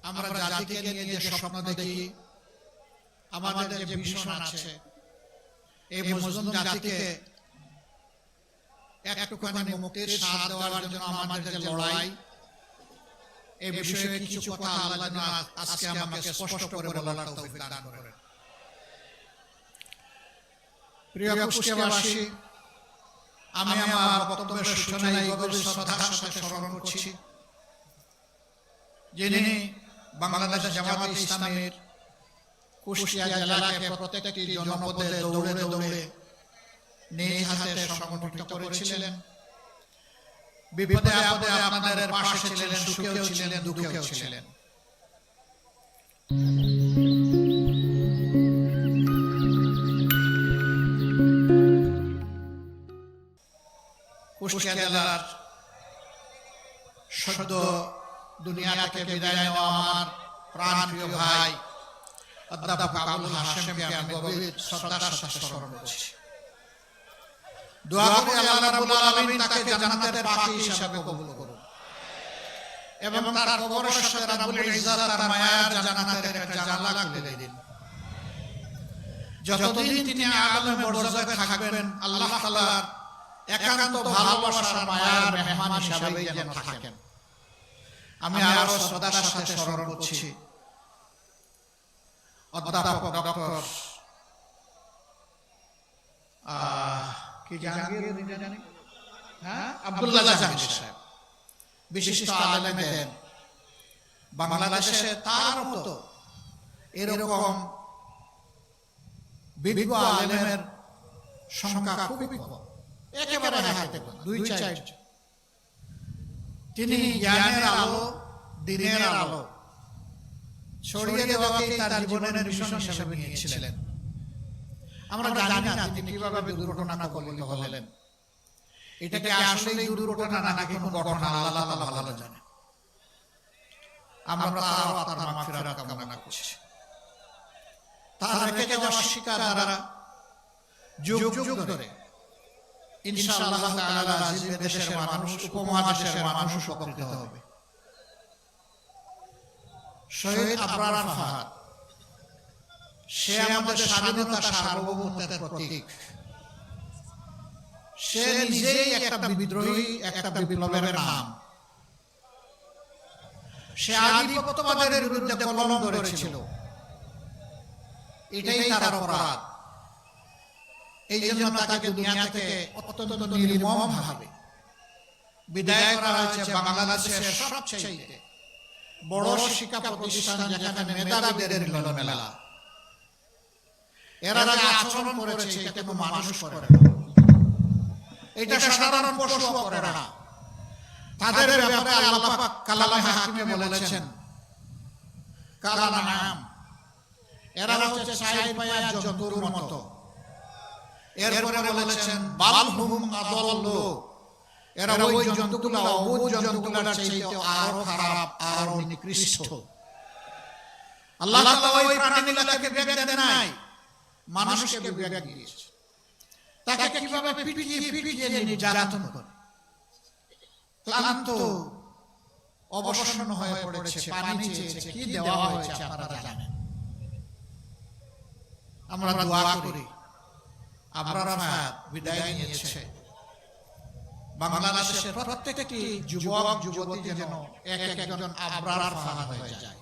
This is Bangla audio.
আমরা জাতিকে নিয়ে যে স্বপ্ন দেখি, আমাদের যে ভিশন আছে, এই মুসলিম জাতিকে একটুখানি মুক্তির স্বাদ দেওয়ার জন্য আমাদের যে লড়াই, এই বিষয়ে কিছু কথা আল্লাহ আজকে আমাকে স্পষ্ট করে বলার তৌফিক দান করেন। প্রিয় কুষ্টিয়াবাসী, আমি আমার বক্তব্যের সূচনায় গভীর শ্রদ্ধার সাথে স্মরণ করছি যিনি বাংলাদেশ জামায়াতে ইসলামীর কুষ্টিয়া জেলাকে প্রত্যেকটি জনপদে দৌড়ে দৌড়ে নিজ হাতে সংগঠিত করেছিলেন। বিপদে আপদে আপনাদের পাশে ছিলেন, সুখেও ছিলেন, দুঃখেও ছিলেন। কুষ্টিয়া জেলার সদ্য দুনিয়া থেকে বিদায় নেওয়া আমার প্রাণপ্রিয় ভাই অধ্যাপক আবুল হাশেমকে আমি গভীর শ্রদ্ধার সাথে স্মরণ করছি। দোয়া করি আল্লাহ রাব্বুল আলামিন তাকে জান্নাতের পাখি হিসেবে কবুল করুন এবং তার কবরের সাথে রাব্বুল ইজ্জত তার মায়ার জান্নাতের একটা জানালা খুলে দিন। যতদিন তিনি আলমে বরজাখে থাকবেন, আল্লাহ তাআলার একান্ত ভালোবাসার মায়ার মেহমান হিসেবে যেন থাকেন। আমি আরো শ্রদ্ধার সাথে স্মরণ করছি অধ্যাপক ডক্টর আব্দুল্লাহ জাহাঙ্গীর সাহেব, বিশিষ্ট আলেম দেন। বাংলাদেশে তার মতো এরকম বিজ্ঞ আলেমের সংখ্যা খুবই কম, একেবারে হাতে গোনা, 2-4। তিনি জ্ঞানের আলো, দিনের আলো ছড়িয়ে দেওয়াকে তার জীবনের মিশন হিসেবে নিয়েছিলেন। আমরা জানি না তিনি কিভাবে দুর্ঘটনা কবলিত হলেন। এটাকে আসলেই দুর্ঘটনা নাকি কোনো ঘটনা, আল্লাহ তাআলা ভালো জানে। আমরা তার মাগফিরাত কামনা করছি। তার রেখে যাওয়া শিক্ষা দ্বারা যুগ যুগ ধরে ইনশাআল্লাহ তাআলা আজিম দেশের মানুষ, উপমহাদেশের মানুষ উপকৃত হবে। শহীদ আবরার ফাহাদ, সে আমাদের স্বাধীনতা সার্বভৌমত্বের প্রতীক। সে নিজেই একটা বিদ্রোহী, একটা বিপ্লবের নাম। সে আধিপত্যবাদের বিরুদ্ধে কলম ধরেছিল, এটাই তার অপরাধ। এই জন্য তাকে দুনিয়া থেকে অত্যন্ত নির্মম ভাবে বিদায় করা হয়েছে। বাংলাদেশের সবচেয়ে বড় শিক্ষা প্রতিষ্ঠান, যেখানে মেধাবীদের মিলনমেলা। এরা যে আচরণ করেছে এটা কোনো মানুষ করে না, এটা সাধারণ পশুও করে না। তাদের ব্যাপারে আল্লাহ পাক কালামে হাকিমে বলেছেন, কালা নাম, এরা হচ্ছে চার পায়া জন্তুর মতো। এরপরে বলেছেন বালহুম আদাল্লু, এরা ওই জন্তুগুলো অবুঝ জন্তুগুলোর চাইতে আরো খারাপ, আরো নিকৃষ্ট। আল্লাহ তাআলা ওই প্রাণীগুলোকে বিবেক দেন নাই, মানুষকে বিবেক দিয়েছে। তাকে কিভাবে পিটিয়ে নির্যাতন করে ক্লান্ত অবসন্ন হয়ে পড়েছে, পানি চেয়েছে, কি দেওয়া হয়েছে আপনারা জানেন। আমরা দোয়া করি আবরার ফাহাদ বিদায় নিয়েছে, বাংলাদেশের প্রত্যেকটি যুবক যুবতী যেন এক একজন আবরার ফাহাদ হয়ে যায়।